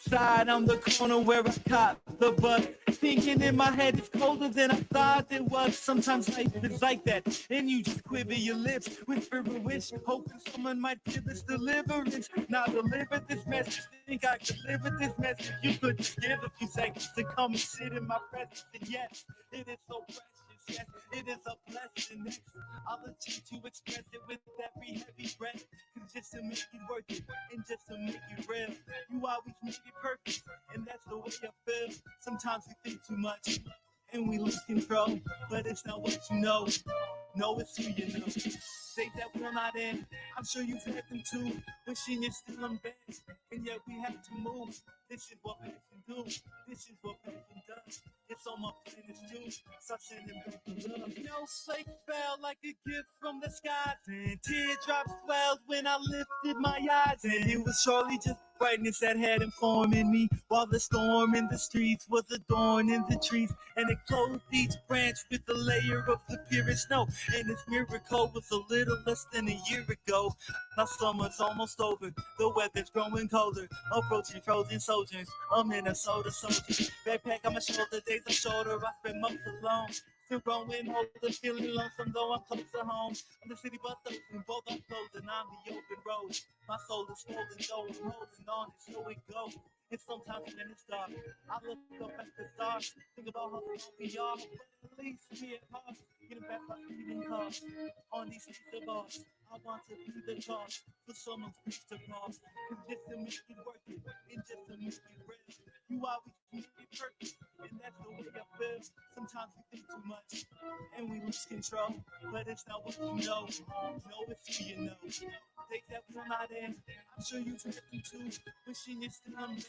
Outside on the corner where I caught the bus, thinking in my head it's colder than I thought it was. Sometimes life is like that, and you just quiver your lips, whisper a wish, hoping someone might give us deliverance. Now deliver this message, think I could live with this message. You could just give a few seconds to come and sit in my presence, and yes, it is so precious. Yes, it is a blessing. Next, I'll attempt to express it with every heavy breath, just to make it worth it, and just to make it real. You always make it perfect, and that's the way I feel. Sometimes we think too much, and we lose control, but it's not what you know. No, it's who you know. Say that we're not in. I'm sure you've had them too. Wishing you're still in bed, and yet we have to move. This is what passion do. This is what passion does. It's on my planet too. Start sending back the love. Snowflake fell like a gift from the skies, and teardrops swelled when I lifted my eyes. And it was surely just brightness that had informed in me, while the storm in the streets was adorning the trees, and it clothed each branch with a layer of the purest snow. And this miracle was a little less than a year ago. Now summer's almost over, the weather's growing colder, approaching frozen soldiers, a Minnesota soldier. Backpack on my shoulder, days are shorter, I spend months alone. Still growing older, feeling lonesome though I'm close to home. I'm the city bus and both are closing on the open road. My soul is swollen though I'm holding on, and so it goes. And sometimes when it's dark, I look up at the stars, think about how strong we are, but at least we at heart, getting back my feeding cars. On these streets of ours, I want to be the cause for someone's grief to pause. And just to make it worth it, and just to make it real. You always make it perfect, and that's the way I feel. Sometimes we think too much, and we lose control, but it's not what you know. No, it's who you know. Take that we're not in. I'm sure you've had them too. Wishing you're still on bed,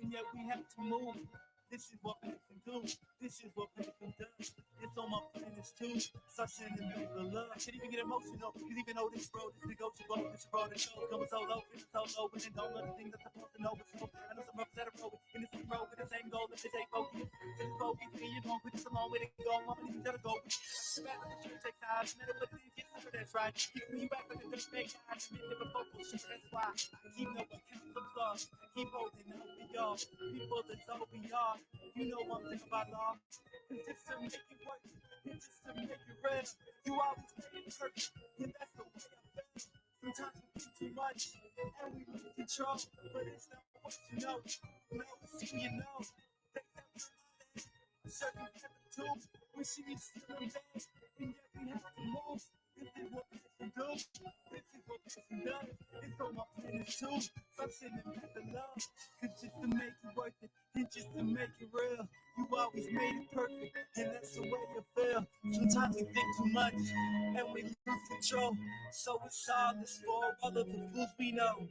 and yet we have to move. This is what passion do. This is what passion does. It's on my planets too. Start sending back the love. I can't even get emotional, cause even though this road is negotiable, this road is shows going solo, feeling solo, and then don't know the things that I'm supposed to know. But so I know some ropes that are broken, and it's a road with the same goal. If they take focus, it's focus, and you're going with this along with it. Go, mama, you gotta go. Back with the shirt, take time, matter what it is, yes, that's right. Keep me back with the dirt, make time, and never focus. That's why I keep knowing count the stars, keep holding out for y'all. People that's all we are. You know one thing about law, it's just to make it work, it's just to make it real. You always make it perfect, and that's the way I feel. Sometimes we think too much, and we lose control, but it's not what you know. No, it's who you know. Take that one, certain heaven too. Wishing you still in bed, and yet we have to move. This is what passion do. This is what passion does. It's on my planet too. Stop sending back the love, cause just to make it worth it, and just to make it real. You always made it perfect, and that's the way you feel. Sometimes we think too much, and we lose control. So it's all this for all of the fools we know.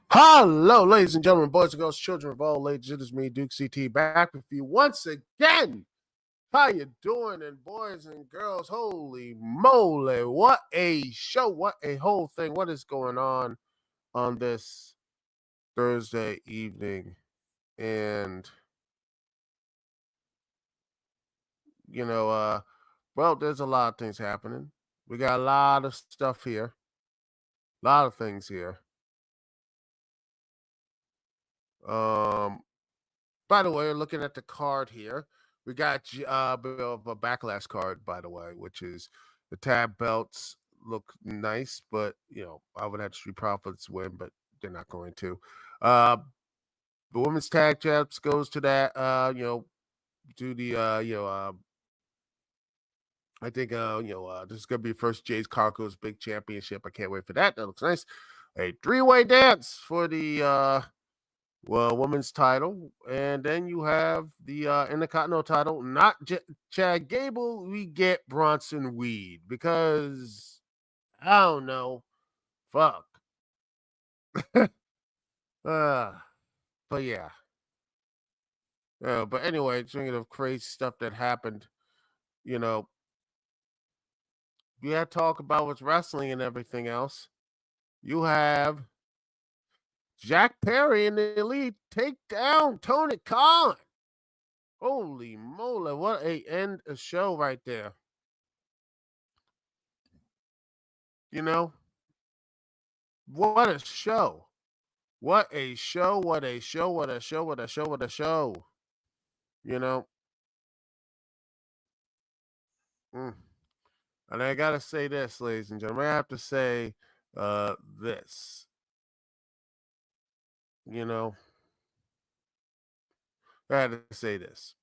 Hello, ladies and gentlemen, boys and girls, children of all ages. It is me, Duke CT, back with you once again. How you doing? And boys and girls, holy moly, what a show, what a whole thing. What is going on this Thursday evening? And, well, there's a lot of things happening. We got a lot of stuff here, a lot of things here. By the way, looking at the card here, we got a bit of a backlash card, by the way, which is the tab belts look nice, but I would have Street Profits win, but they're not going to. The women's tag champs goes to that, to the I think this is gonna be first Jay's Carco's big championship. I can't wait for that. That looks nice. A three-way dance for the women's title, and then you have the Intercontinental title. Not Chad Gable. We get Bronson Reed because I don't know. Fuck. uh, but yeah. But anyway, speaking of crazy stuff that happened, you know, you had to talk about what's wrestling and everything else. You have Jack Perry and the Elite take down Tony Khan. Holy moly, what a end a show right there. You know, what a show. What a show, what a show, what a show, what a show, what a show. You know, mm. And I gotta say this, ladies and gentlemen. I have to say this. You know, I had to say this.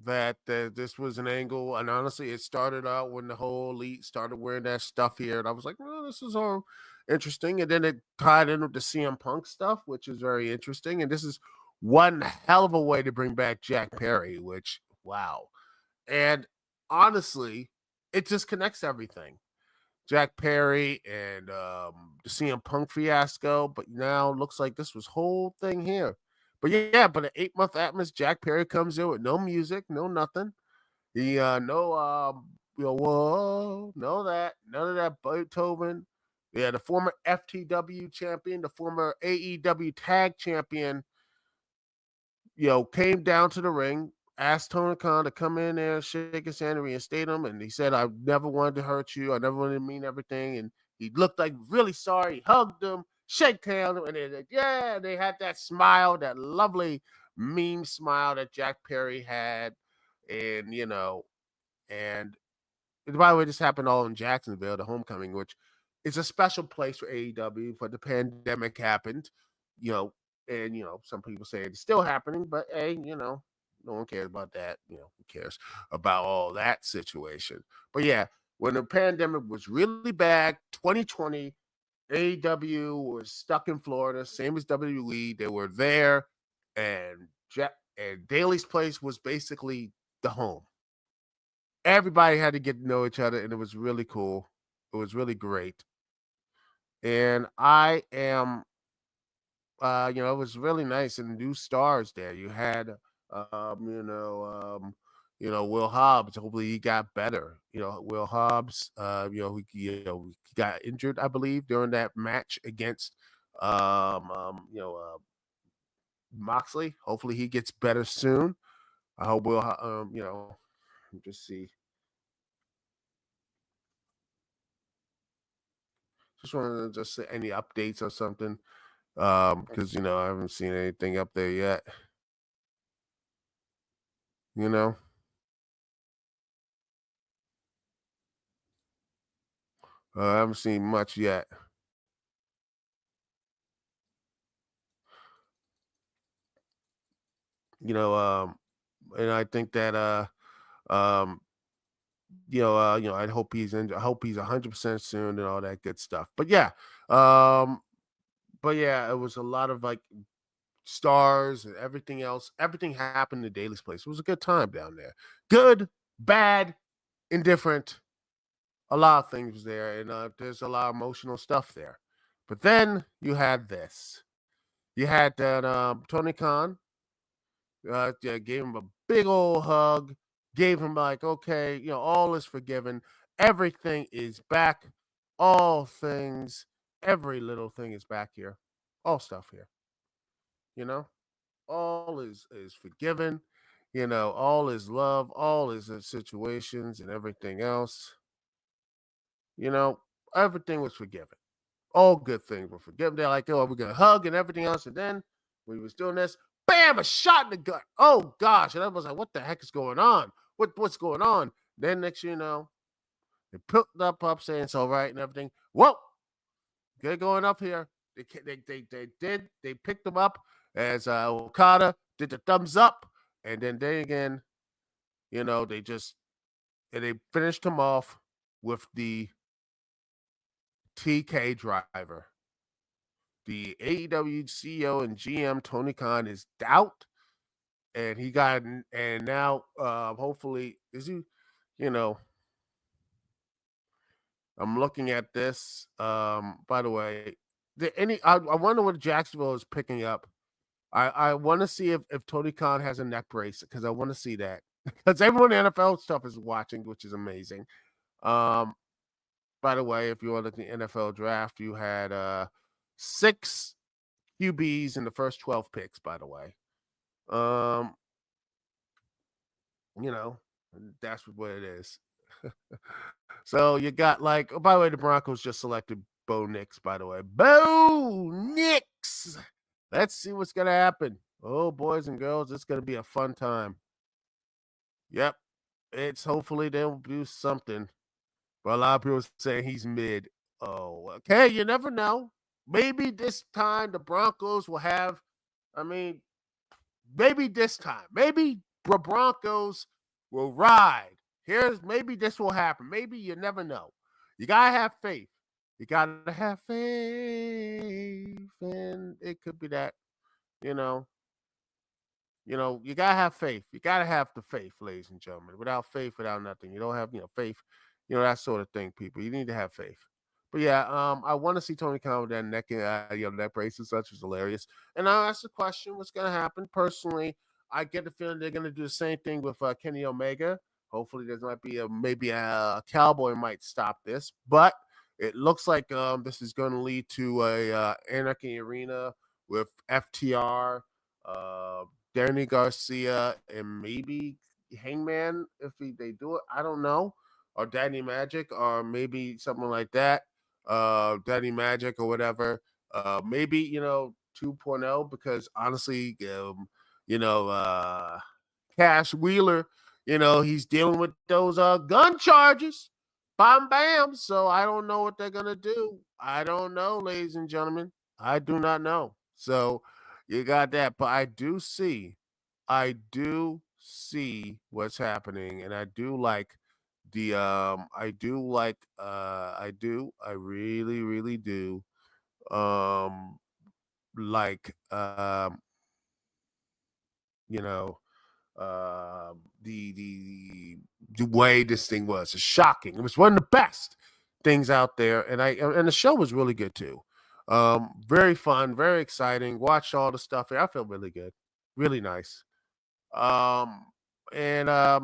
That this was an angle, and honestly, it started out when the whole elite started wearing that stuff here, and I was like, "Well, this is all interesting." And then it tied in with the CM Punk stuff, which is very interesting. And this is one hell of a way to bring back Jack Perry, which wow. And honestly, it just connects everything. Jack Perry and the CM Punk fiasco, but now looks like this was whole thing here. But yeah, but an 8 month atmosphere, Jack Perry comes in with no music, no nothing. He no whoa, no that, none of that Beethoven. Yeah, the former FTW champion, the former AEW tag champion, came down to the ring, asked Tony Khan to come in there, shake his hand, and reinstate him. And he said, I never wanted to hurt you. I never wanted to mean everything. And he looked like really sorry. He hugged him, shake hands, and they're like, yeah, they had that smile, that lovely meme smile that Jack Perry had. And, and by the way, this happened all in Jacksonville, the homecoming, which is a special place for AEW. But the pandemic happened, you know, and some people say it's still happening, but hey, no one cares about that. Who cares about all that situation? But yeah, when the pandemic was really bad, 2020, AEW was stuck in Florida, same as WWE. They were there, and Daly's place was basically the home. Everybody had to get to know each other, and it was really cool. It was really great. And I am, it was really nice and new stars there. You had, Will Hobbs. Hopefully, he got better. Will Hobbs. He got injured, I believe, during that match against, um, um, you know, uh, Moxley. Hopefully, he gets better soon. I hope just see. Just wanted to just say any updates or something. Because I haven't seen anything up there yet. You know, I haven't seen much yet. You know, and I think that um, I hope he's in. I hope he's 100% soon and all that good stuff. But yeah, um, it was a lot of like stars and everything else. Everything happened in Daly's place. It was a good time down there. Good, bad, indifferent. A lot of things there, and there's a lot of emotional stuff there. But then you had this. You had that Tony Khan yeah, gave him a big old hug, gave him like, okay, all is forgiven. Everything is back. All things, every little thing is back here. All stuff here. You know, all is forgiven. All is love. All is situations and everything else. You know, everything was forgiven. All good things were forgiven. They're like, oh, we're gonna hug and everything else. And then when he was doing this, bam, a shot in the gut. Oh gosh. And I was like, what the heck is going on? What's going on? Then next you know, they picked up saying it's all right and everything. Whoa, good going up here. They picked them up as Okada did the thumbs up, and then again, they just and they finished him off with the TK driver. the AEW CEO and GM Tony Khan is out, and he got and now hopefully is he, you know, I'm looking at this. By the way, I wonder what Jacksonville is picking up. I want to see if Tony Khan has a neck brace because I want to see that because everyone in NFL stuff is watching, which is amazing. Um, by the way, if you want to look at the NFL draft, you had 6 QBs in the first 12 picks. By the way, um, you know, that's what it is. So you got like, oh, by the way, the Broncos just selected Bo Nix. By the way, Bo Nix. Let's see what's gonna happen. Oh, boys and girls, it's gonna be a fun time. Yep, it's hopefully they'll do something. But a lot of people say he's mid. Oh, okay. You never know. Maybe this time the Broncos will have. I mean, maybe this time. Maybe the Broncos will ride. Here's maybe this will happen. Maybe you never know. You gotta have faith. You gotta have faith, and it could be that. You know, you gotta have faith. You gotta have the faith, ladies and gentlemen. Without faith, without nothing. You don't have, faith, that sort of thing, people. You need to have faith. But yeah, I want to see Tony Khan with that neck, neck brace and such was hilarious. And I'll ask the question, what's gonna happen? Personally, I get the feeling they're gonna do the same thing with Kenny Omega. Hopefully, there might be maybe a cowboy might stop this, but it looks like this is going to lead to a Anarchy Arena with FTR. Danny Garcia and maybe Hangman if they do it. I don't know. Or Danny Magic or maybe something like that. Danny Magic or whatever. Maybe, 2.0 because honestly, you know, uh, Cash Wheeler, he's dealing with those gun charges. Bam bam. So I don't know what they're gonna do. I don't know, ladies and gentlemen. I do not know. So you got that. But I do see what's happening, and I really, really do like you know the way this thing was. It's shocking. It was one of the best things out there, and the show was really good too. Very fun, very exciting. Watched all the stuff. I felt really good, really nice. Um, and I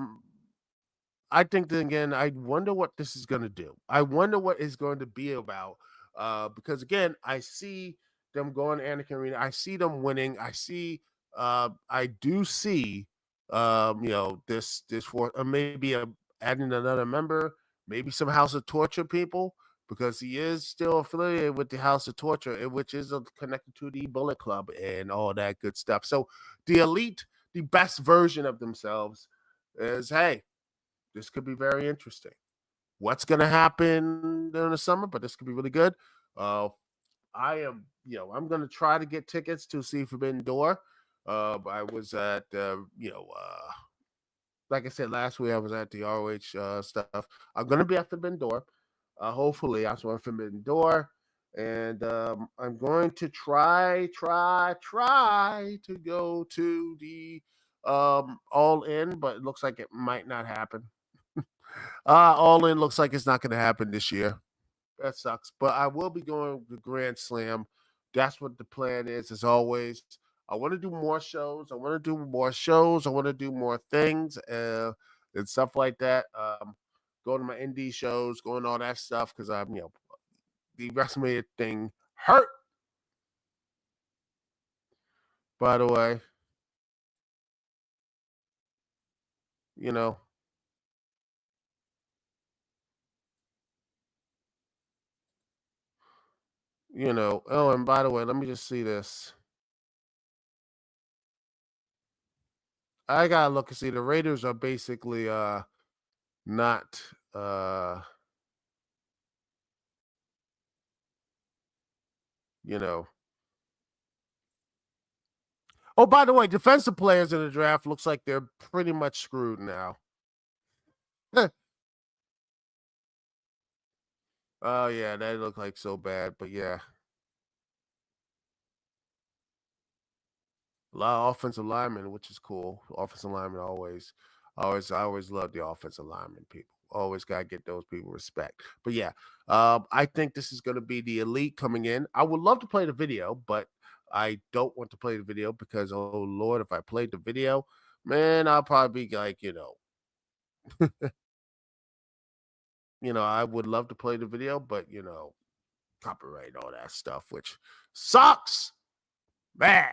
think that again, I wonder what this is going to do. I wonder what it's going to be about. Because again, I see them going to Anakin Arena. I see them winning. I do see, this for maybe adding another member, maybe some House of Torture people, because he is still affiliated with the House of Torture, which is connected to the Bullet Club and all that good stuff. So the elite, the best version of themselves, is hey, this could be very interesting. What's going to happen during the summer? But this could be really good. Uh, I'm going to try to get tickets to see Forbidden Door. I was at, like I said last week, I was at the ROH stuff. I'm going to be at Forbidden Door. Hopefully, I saw Forbidden Door. And I'm going to try to go to the All In, but it looks like it might not happen. All In looks like it's not going to happen this year. That sucks. But I will be going to Grand Slam. That's what the plan is, as always. I want to do more shows. I want to do more shows. I want to do more things and stuff like that. Going to my indie shows, going all that stuff because the WrestleMania thing hurt. By the way, you know, Oh, and by the way, let me just see this. I gotta look and see. The Raiders are basically not you know. Oh, by the way, defensive players in the draft looks like they're pretty much screwed now. Oh yeah, they look like so bad, but yeah. A lot of offensive linemen, which is cool. Offensive linemen I always love the offensive linemen people. Always gotta get those people respect. But yeah, I think this is gonna be the elite coming in. I would love to play the video, but I don't want to play the video because oh Lord, if I played the video, man, I'll probably be like, I would love to play the video, but copyright and all that stuff, which sucks, man.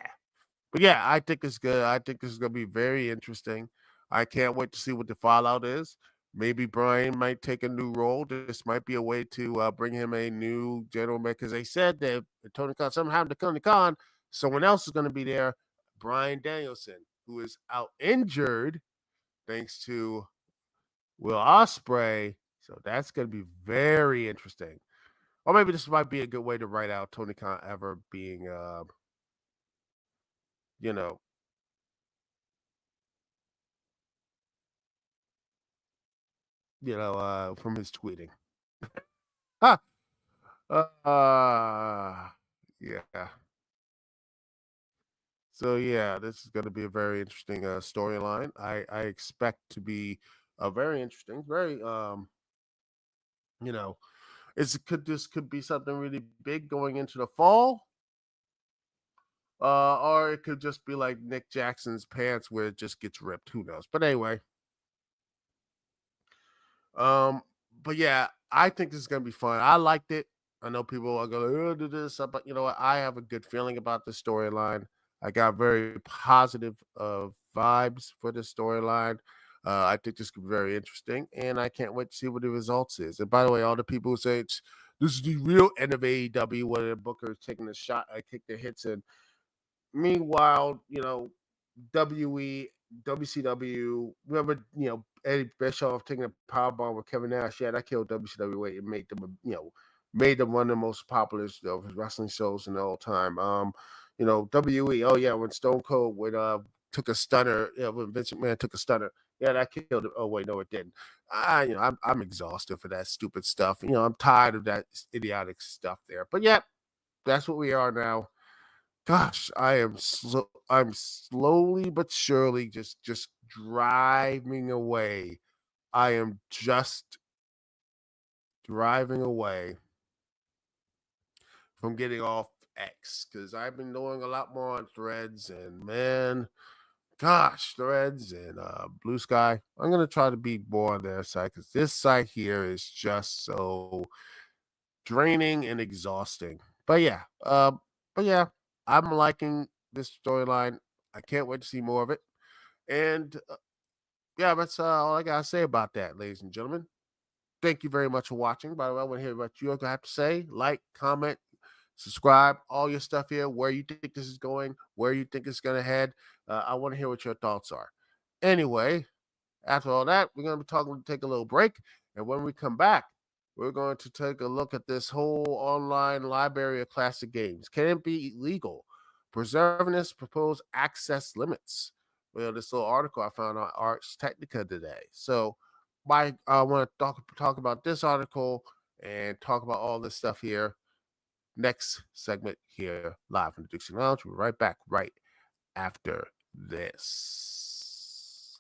But yeah, I think it's good. I think this is gonna be very interesting. I can't wait to see what the fallout is. Maybe Brian might take a new role. This might be a way to bring him a new general man because they said that Tony Khan, something happened to Tony Khan, someone else is going to be there. Brian Danielson, who is out injured thanks to Will Ospreay. So that's going to be very interesting. Or maybe this might be a good way to write out Tony Khan ever being, you know, from his tweeting. Huh. Yeah. So yeah, this is going to be a very interesting storyline. I expect to be very interesting, very you know, this could be something really big going into the fall, or it could just be like Nick Jackson's pants where it just gets ripped. Who knows? But anyway, Um, but yeah, I think this is gonna be fun. I liked it. I know people are going, oh, do this, but you know what? I have a good feeling about the storyline. I got very positive vibes for the storyline. I think this could be very interesting, and I can't wait to see what the results is. And by the way, all the people who say this is the real end of AEW, where the Booker is taking a shot, I kick the hits, and meanwhile, WE, WCW, remember, Eddie Bischoff taking a power bomb with Kevin Nash. Yeah, that killed WCW and made them one of the most popular wrestling shows in all time. WE, oh yeah, when Stone Cold took a stunner, when Vince McMahon took a stunner, yeah, that killed it. Oh wait, no, it didn't. I'm exhausted for that stupid stuff. I'm tired of that idiotic stuff there. But yeah, that's what we are now. Gosh, I'm slowly but surely just driving away. I am just driving away from getting off X because I've been doing a lot more on Threads and man, gosh, Threads and Blue Sky. I'm gonna try to be more on their site because this site here is just so draining and exhausting. But yeah, I'm liking this storyline. I can't wait to see more of it. And yeah, that's all I gotta say about that, ladies and gentlemen. Thank you very much for watching. By the way, I want to hear what you have to say. Like, comment, subscribe, all your stuff here. Where you think this is going, where you think it's gonna head. I want to hear what your thoughts are. Anyway, after all that, we're going to be take a little break. And when we come back, we're going to take a look at this whole online library of classic games. Can it be illegal? Preservationists propose access limits. Well, this little article I found on Arts Technica today. So, I want to talk about this article and talk about all this stuff here. Next segment here, live from the Dukect Lounge. We're right back right after this.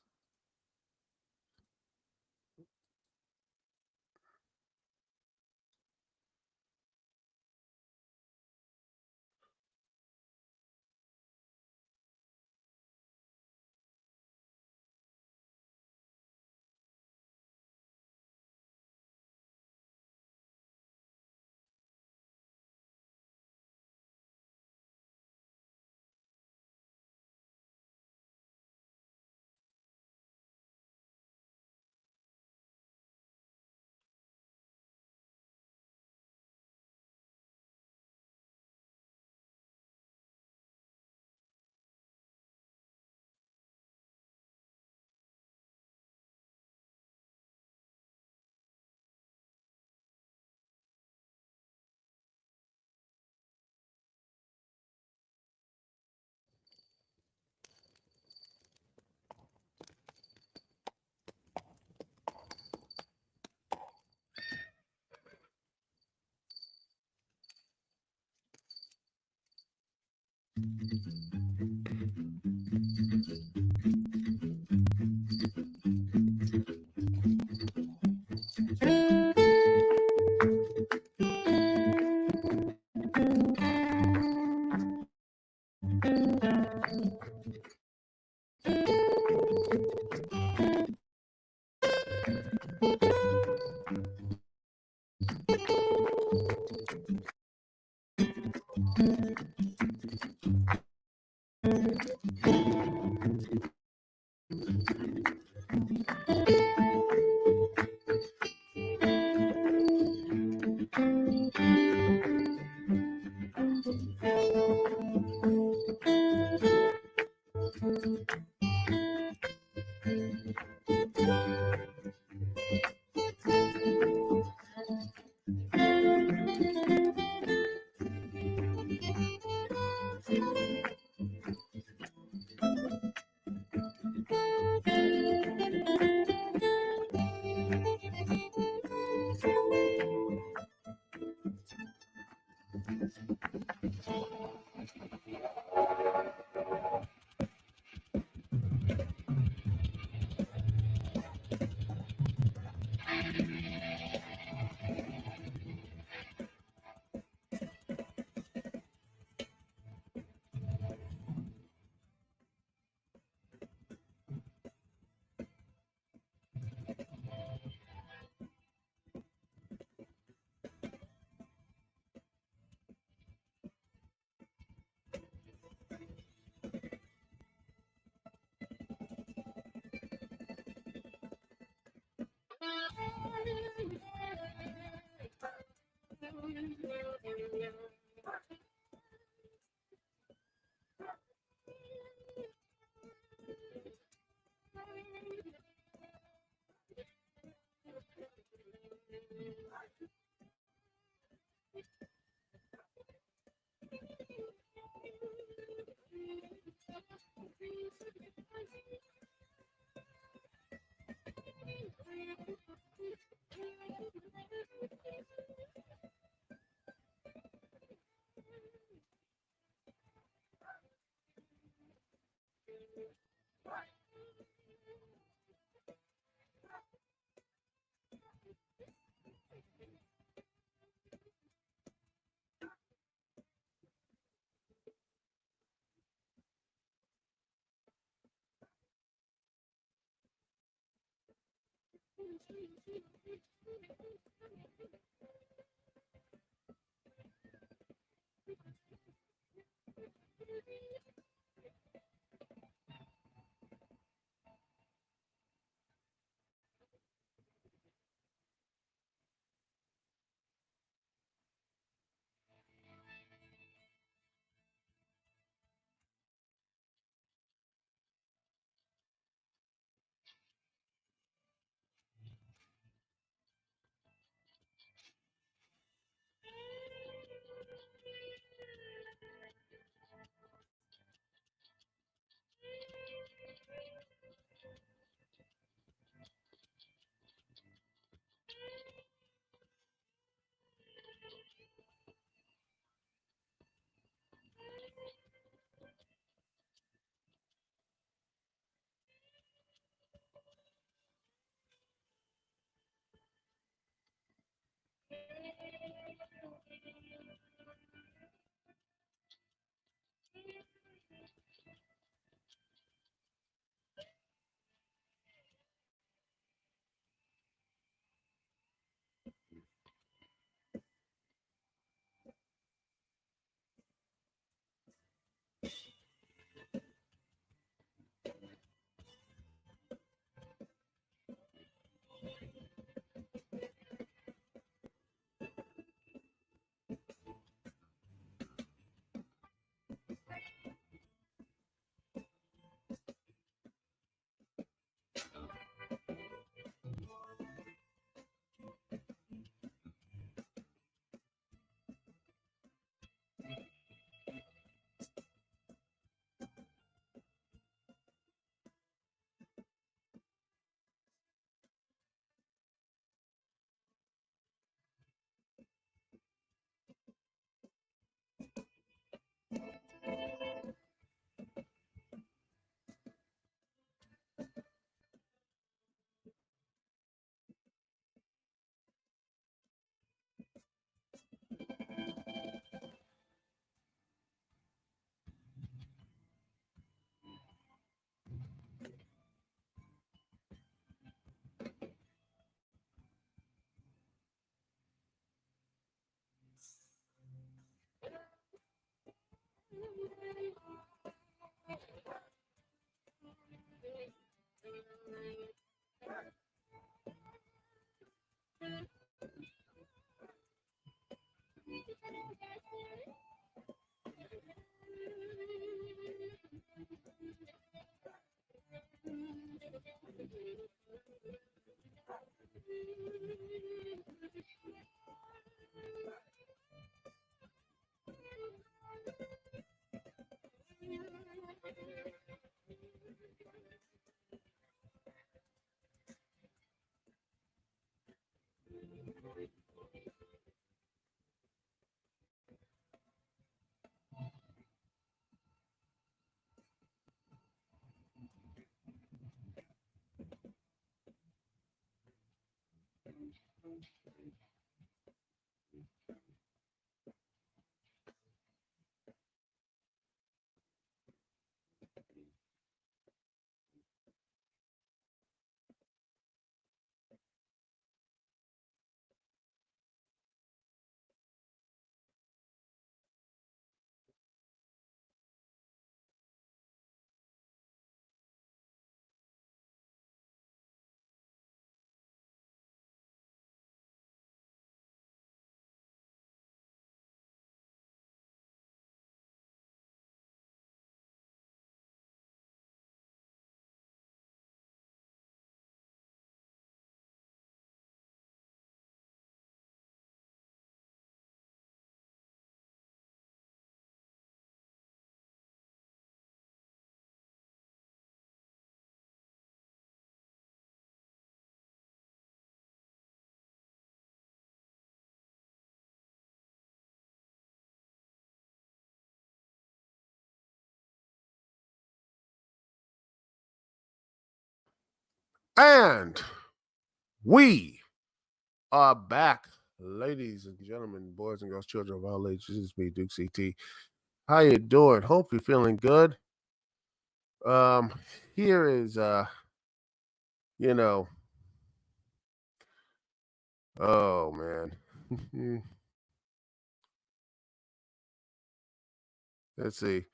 And we are back, ladies and gentlemen, boys and girls, children of all ages. This is me, Duke CT. How you doing? Hope you're feeling good. Um, here is you know, oh man. Let's see.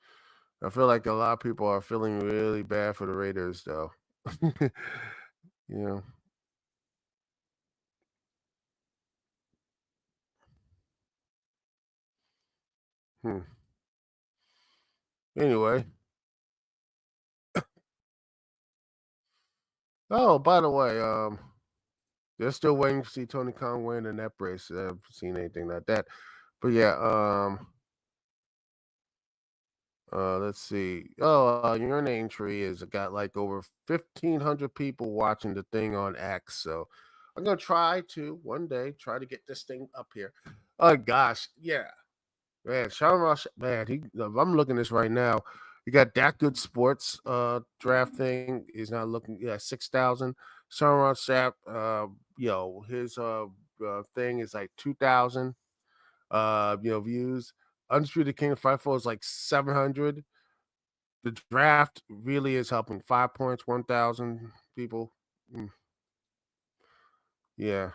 I feel like a lot of people are feeling really bad for the Raiders, though. you know. Hmm. Anyway. Oh, by the way, they're still waiting to see Tony Khan win the net brace. I haven't seen anything like that. But yeah, let's see. Oh, urinating tree has got like over 1,500 people watching the thing on X. So I'm gonna try to one day try to get this thing up here. Oh gosh, yeah, man. Sean Ross, man. I'm looking at this right now. You got that good sports draft thing is not looking. Yeah, 6,000. Sean Ross Sapp, his thing is like 2,000 views. Undisputed King of Fightful is like 700. The draft really is helping. 5 points, 1,000 people. Mm, yeah.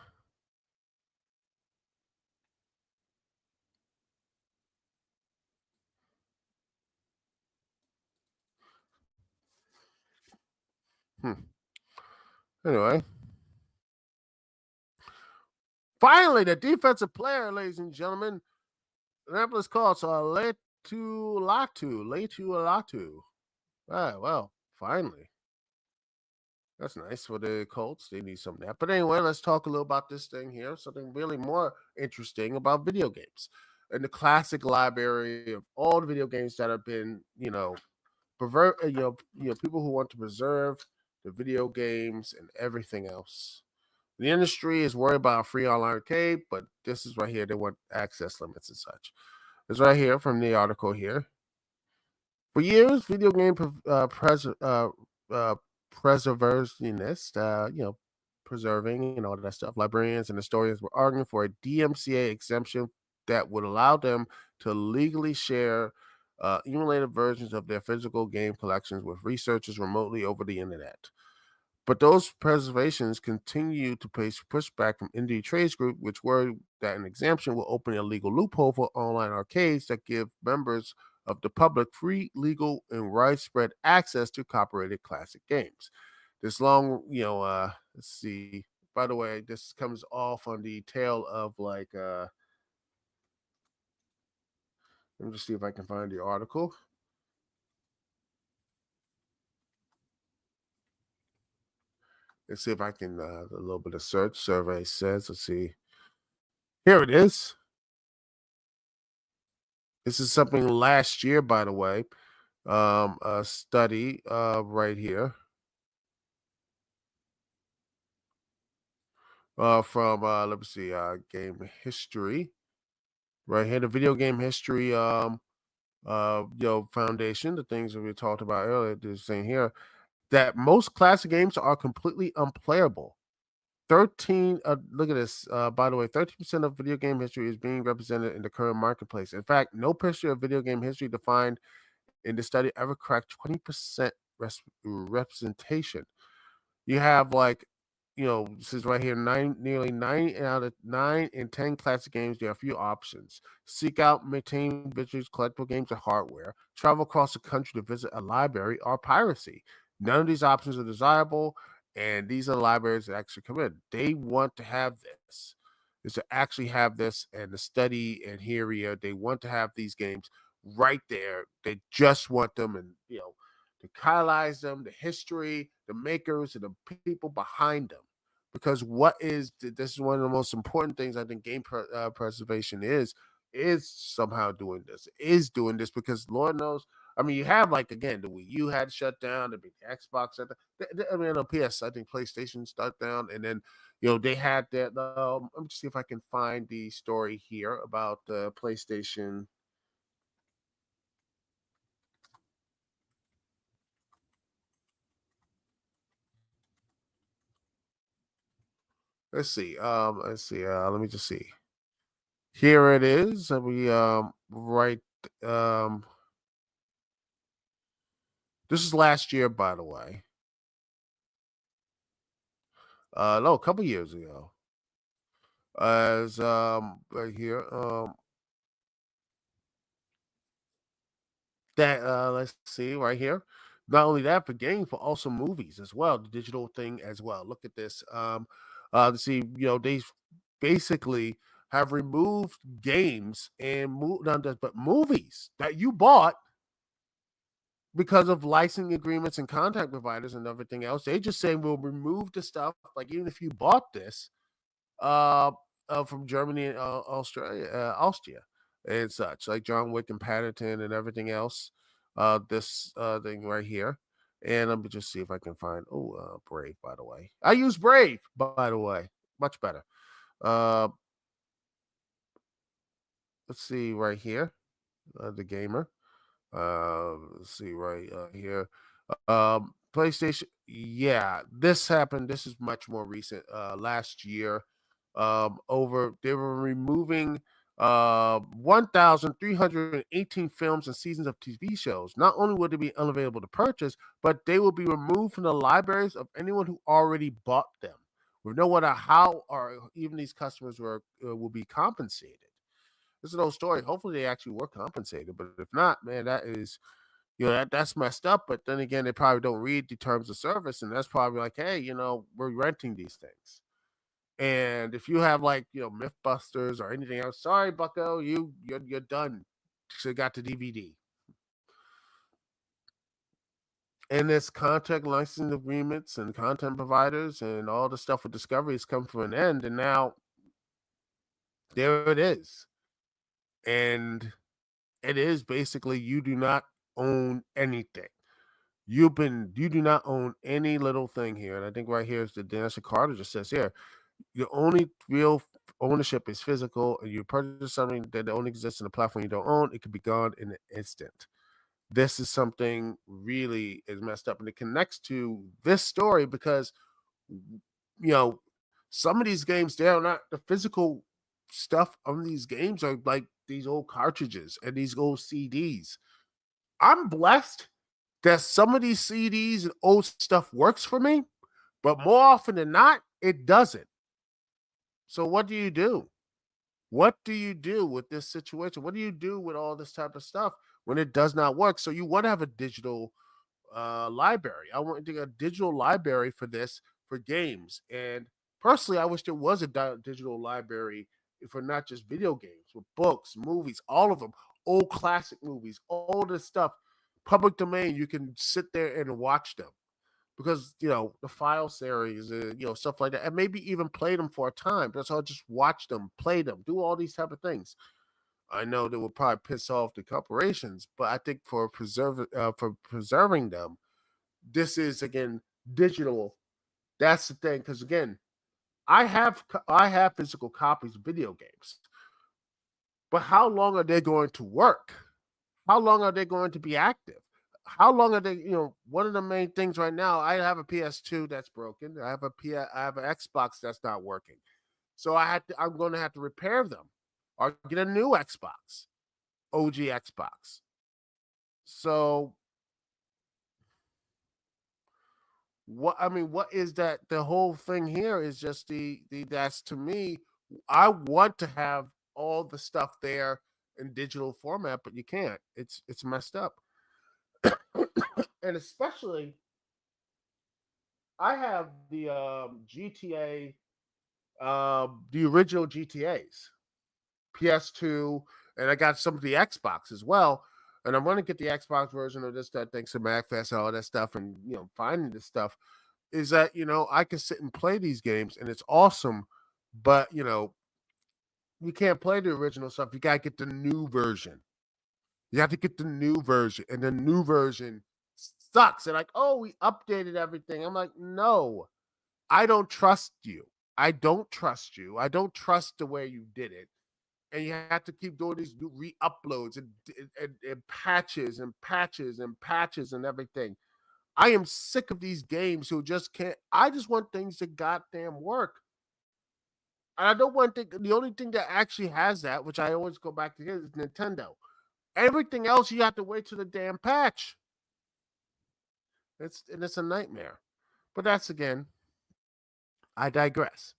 Hmm. Anyway, finally, the defensive player, ladies and gentlemen, Annapolis calls Letu Latu. Letu Latu. Ah, well, finally. That's nice for the Colts. They need some of that. But anyway, let's talk a little about this thing here. Something really more interesting about video games and the classic library of all the video games that have been, people who want to preserve the video games and everything else. The industry is worried about a free online arcade, but this is right here. They want access limits and such. It's right here from the article here. For years, video game preservationists, preserving and all that stuff, librarians and historians were arguing for a DMCA exemption that would allow them to legally share emulated versions of their physical game collections with researchers remotely over the internet. But those preservations continue to face pushback from indie trades group, which worry that an exemption will open a legal loophole for online arcades that give members of the public free, legal, and widespread access to copyrighted classic games. This long, let's see. By the way, this comes off on the tail of let me just see if I can find the article. Let's see if I can, a little bit of search survey says, let's see. Here it is. This is something last year, by the way. A study right here from, let me see, game history. Right here, the video game history foundation, the things that we talked about earlier, they're saying here that most classic games are completely unplayable. 13 look at this, by the way, 13% of video game history is being represented in the current marketplace. In fact, no history of video game history defined in the study ever cracked 20% representation. You have this is right here, nearly 9 out of 9 in 10 classic games. There are a few options: seek out, maintain, visuals, collectible games, or hardware, travel across the country to visit a library, or piracy. None of these options are desirable, and these are the libraries that actually come in. They want to have this, is to actually have this, and the study and here, they want to have these games right there. They just want them, and to highlight them, the history, the makers, and the people behind them. Because this is one of the most important things I think game preservation is somehow doing this. Is doing this because Lord knows. I mean, you have again the Wii U had shut down, the Xbox shut down. I mean, no PS. I think PlayStation shut down, and then they had that. Let me see if I can find the story here about the PlayStation. Let's see. Let's see. Let me just see. Here it is. We right. Um, this is last year, by the way. No, a couple years ago. As right here. That let's see right here. Not only that, for games, but also movies as well. The digital thing as well. Look at this. To see, they basically have removed games and not just, but movies that you bought because of licensing agreements and contact providers and everything else. They just say we'll remove the stuff. Like even if you bought this, uh, from Germany and Austria, and such, like John Wick and Paddington and everything else. This thing right here, and let me just see if I can find. Brave, by the way. I use Brave, by the way, much better. Uh, let's see right here, the gamer. Let's see right here. PlayStation. Yeah, this happened. This is much more recent. Last year, over they were removing 1,318 films and seasons of TV shows. Not only would they be unavailable to purchase, but they will be removed from the libraries of anyone who already bought them, with no matter how or even these customers will be compensated. This is an old story. Hopefully, they actually were compensated, but if not, man, that is that's messed up. But then again, they probably don't read the terms of service, and that's probably like, hey, we're renting these things. And if you have MythBusters or anything else, sorry, Bucko, you're done. So you got the DVD. And this contract licensing agreements and content providers and all the stuff with Discovery has come to an end, and now there it is. And it is basically you do not own anything. You do not own any little thing here. And I think right here is the Dennis Carter just says here, your only real ownership is physical, and you purchase something that only exists in a platform you don't own, it could be gone in an instant. This is something really is messed up, and it connects to this story because some of these games, they are not the physical stuff on these games are like these old cartridges and these old CDs. I'm blessed that some of these CDs and old stuff works for me, but more often than not, it doesn't. So what do you do? What do you do with this situation? What do you do with all this type of stuff when it does not work. So you want to have a digital library. I want to get a digital library for this for games. And personally, I wish there was a digital library for not just video games, but books, movies, all of them, old classic movies, all this stuff, public domain. You can sit there and watch them because the file series, stuff like that, and maybe even play them for a time. That's all. Just watch them, play them, do all these type of things. I know that would probably piss off the corporations, but I think for preserving them, this is again digital. That's the thing, because again, I have physical copies of video games, but how long are they going to work? How long are they going to be active? How long are they? One of the main things right now. I have a PS2 that's broken. I have an Xbox that's not working. So I'm going to have to repair them or get a new Xbox, OG Xbox. So what is that? The whole thing here is just the that's to me. I want to have all the stuff there in digital format, but you can't. It's messed up, and especially I have the GTA, the original GTA's PS2, and I got some of the Xbox as well. And I'm going to get the Xbox version of this, that, thanks to MagFest and all that stuff, and finding this stuff is that I can sit and play these games and it's awesome, but you can't play the original stuff. You gotta get the new version. You have to get the new version, and the new version sucks. And like, oh, we updated everything. I'm like, no, I don't trust you. I don't trust you. I don't trust the way you did it. And you have to keep doing these new re-uploads and patches and patches and patches and everything. I am sick of these games who just can't. I just want things to goddamn work. And I don't want the only thing that actually has that, which I always go back to here, is Nintendo. Everything else you have to wait till the damn patch. It's a nightmare. But that's again, I digress.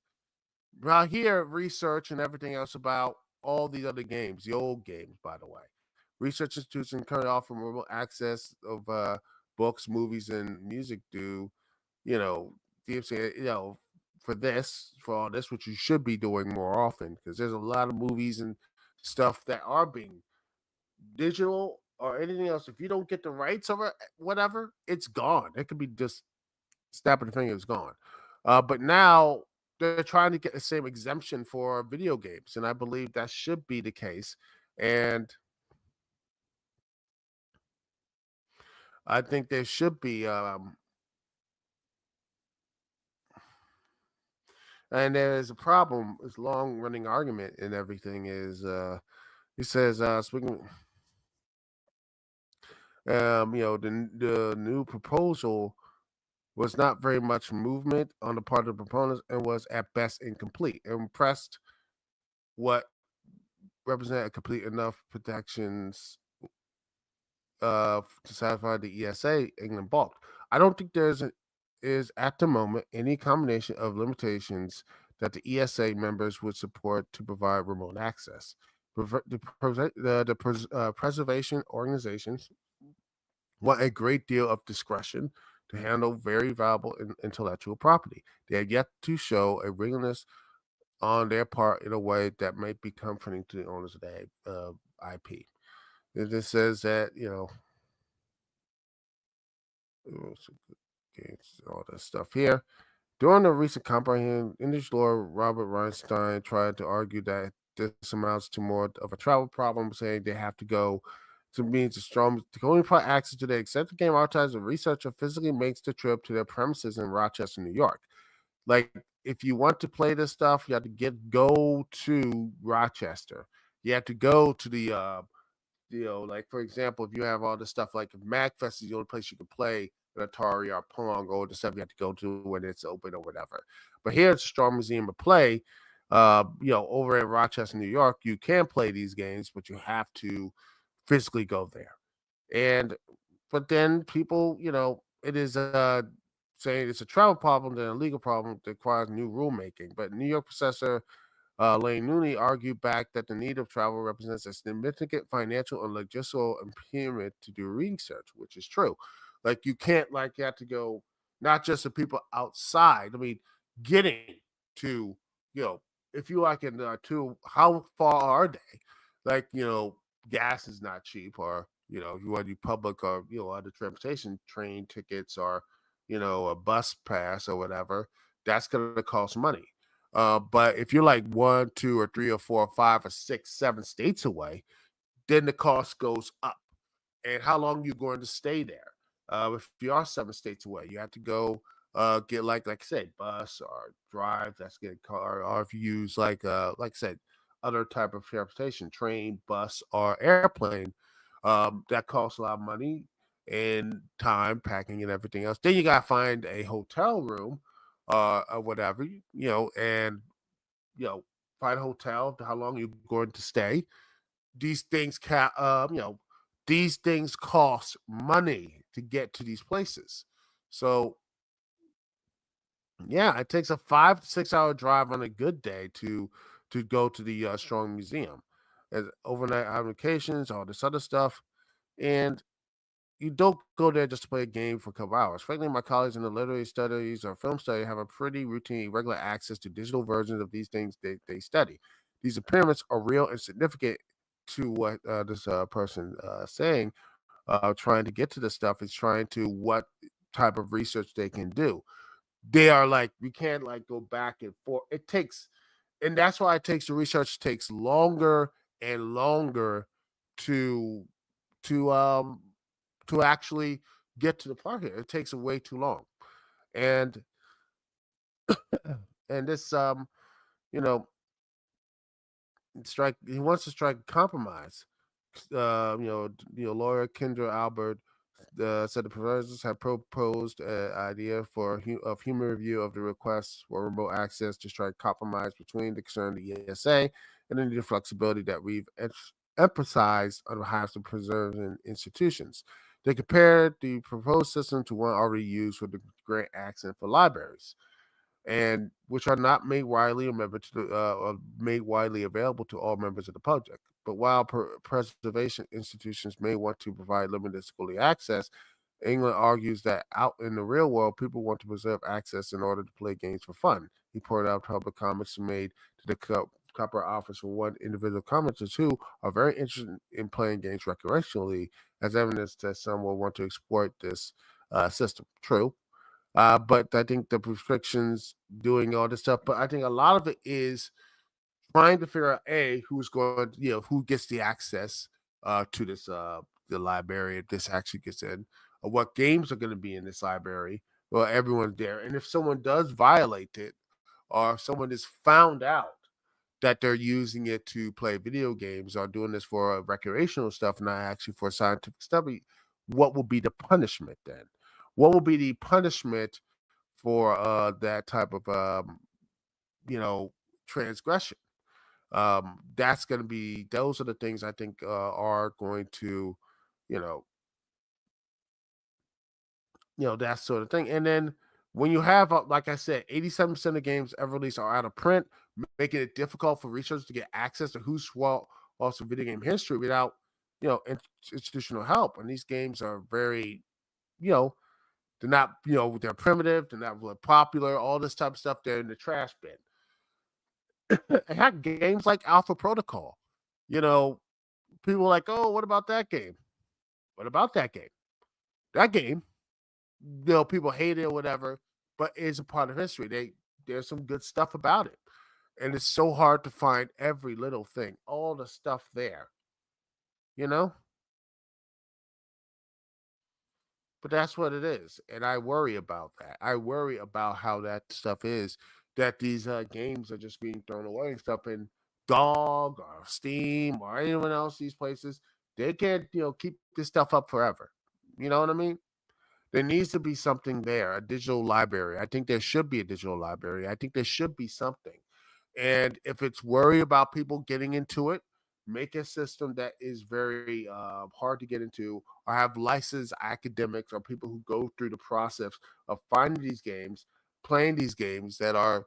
Now here, research and everything else about all these other games, the old games, by the way. Research institutions currently offer remote access of books, movies, and music due, you know, DMC, for all this, which you should be doing more often, because there's a lot of movies and stuff that are being digital or anything else. If you don't get the rights over whatever, it's gone. It could be just snapping the finger, it's gone. But now they're trying to get the same exemption for video games, and I believe that should be the case. And I think there should be, and there is a problem. This long running argument and everything is, he says, speaking, the new proposal was not very much movement on the part of the proponents and was at best incomplete. Impressed what represent complete enough protections to satisfy the ESA England balked. I don't think is at the moment any combination of limitations that the ESA members would support to provide remote access. Preservation organizations want a great deal of discretion to handle very valuable intellectual property. They have yet to show a willingness on their part in a way that might be comforting to the owners of the IP. It says that, all this stuff here. During the recent comprehensive industry lawyer Robert Reinstein tried to argue that this amounts to more of a travel problem, saying they have to go to means the strong to only provide access to the accepted game archives and researcher physically makes the trip to their premises in Rochester, New York. Like if you want to play this stuff, you have to go to Rochester. You have to go to the like for example, if you have all this stuff like if MagFest is the only place you can play an Atari or Pong or the stuff you have to go to when it's open or whatever. But here it's a Strong Museum of Play. Over in Rochester, New York, you can play these games, but you have to physically go there. And but then people, it is saying it's a travel problem than a legal problem that requires new rulemaking. But New York professor Lane Nooney argued back that the need of travel represents a significant financial and logistical impairment to do research, which is true. Like you can't like you have to go not just the people outside. I mean, getting to you know if you like in to how far are they? Like gas is not cheap, or if you want to do public or other transportation, train tickets or a bus pass or whatever, that's going to cost money. But if you're like 1, 2, or 3, or 4, or 5, or 6, 7 states away, then the cost goes up. And how long you going to stay there? If you are 7 states away, you have to go get like I said, bus or drive. That's get a car, or if you use like I said, other type of transportation, train, bus, or airplane. That costs a lot of money and time, packing, and everything else. Then you gotta find a hotel room, or whatever, and you know, find a hotel, how long you're going to stay. These things these things cost money to get to these places. So yeah, it takes a 5 to 6 hour drive on a good day to go to the Strong Museum. As overnight applications, all this other stuff, and you don't go there just to play a game for a couple hours. Frankly, my colleagues in the literary studies or film study have a pretty routine, regular access to digital versions of these things they study. These impairments are real and significant to what this person saying, trying to get to this stuff is trying to what type of research they can do. They are like, we can't like go back and forth. It takes, and that's why it takes the research takes longer and longer to to um to actually get to the part here. It takes way too long. And and this you know, strike he wants to strike a compromise. Lawyer Kendra Albert said the professors have proposed an idea of human review of the requests for remote access to strike compromise between the concern of the ESA and the needed flexibility that we've emphasized on behalf of preserving institutions. They compared the proposed system to one already used for the grant access for libraries, and which are not made widely made widely available to all members of the public. But while preservation institutions may want to provide limited scholarly access, England argues that out in the real world, people want to preserve access in order to play games for fun. He pointed out public comments made to the Copper office from one individual commenters who are very interested in playing games recreationally, as evidence that some will want to exploit this system. True, but I think the restrictions, doing all this stuff, but I think a lot of it is trying to figure out who's going, who gets the access to this the library if this actually gets in, or what games are going to be in this library. Well, everyone's there, and if someone does violate it, or if someone is found out that they're using it to play video games or doing this for recreational stuff, not actually for scientific study, what will be the punishment then? What will be the punishment for that type of you know transgression? That's going to be those are the things I think are going to, you know, that sort of thing. And then when you have, like I said, 87% of games ever released are out of print, making it difficult for researchers to get access to who's also video game history without, institutional help. And these games are very, you know, they're not, they're primitive, they're not really popular, all this type of stuff. They're in the trash bin. And heck, games like Alpha Protocol, you know, people are like, oh, what about that game? What about that game? That game, people hate it or whatever, but it's a part of history. There's some good stuff about it. And it's so hard to find every little thing, all the stuff there, you know? But that's what it is. And I worry about that. I worry about how that stuff is, that these games are just being thrown away and stuff in Dog or Steam or anyone else, these places. They can't, keep this stuff up forever. You know what I mean? There needs to be something there, a digital library. I think there should be a digital library. I think there should be something. And if it's worry about people getting into it, make a system that is very hard to get into, or have licensed academics or people who go through the process of finding these games, playing these games that are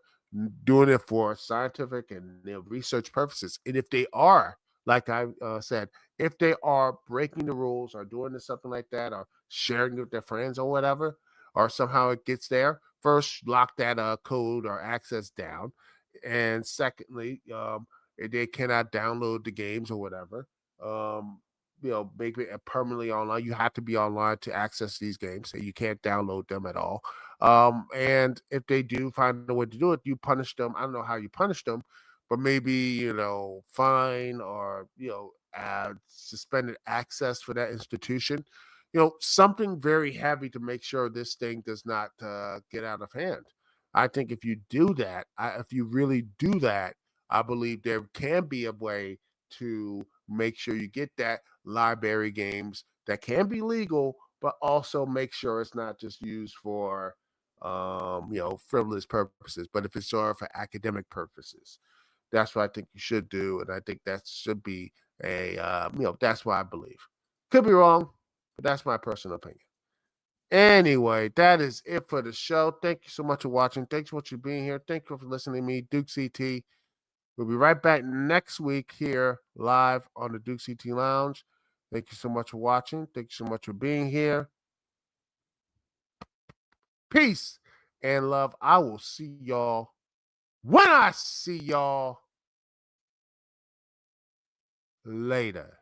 doing it for scientific and research purposes. And if they are, like I said, if they are breaking the rules or doing something like that or sharing it with their friends or whatever, or somehow it gets there, first lock that code or access down. And secondly, if they cannot download the games or whatever, um, make it permanently online. You have to be online to access these games, so you can't download them at all. And if they do find a way to do it, you punish them. I don't know how you punish them, but maybe, fine or, add suspended access for that institution. Something very heavy to make sure this thing does not get out of hand. I think if you do that, if you really do that, I believe there can be a way to make sure you get that library games that can be legal, but also make sure it's not just used for frivolous purposes, but if it's sort of for academic purposes. That's what I think you should do, and I think that should be that's what I believe. Could be wrong, but that's my personal opinion. Anyway, that is it for the show. Thank you so much for watching. Thanks so much for being here. Thank you for listening to me, Duke CT. We'll be right back next week here live on the Duke CT Lounge. Thank you so much for watching. Thank you so much for being here. Peace and love. I will see y'all when I see y'all later.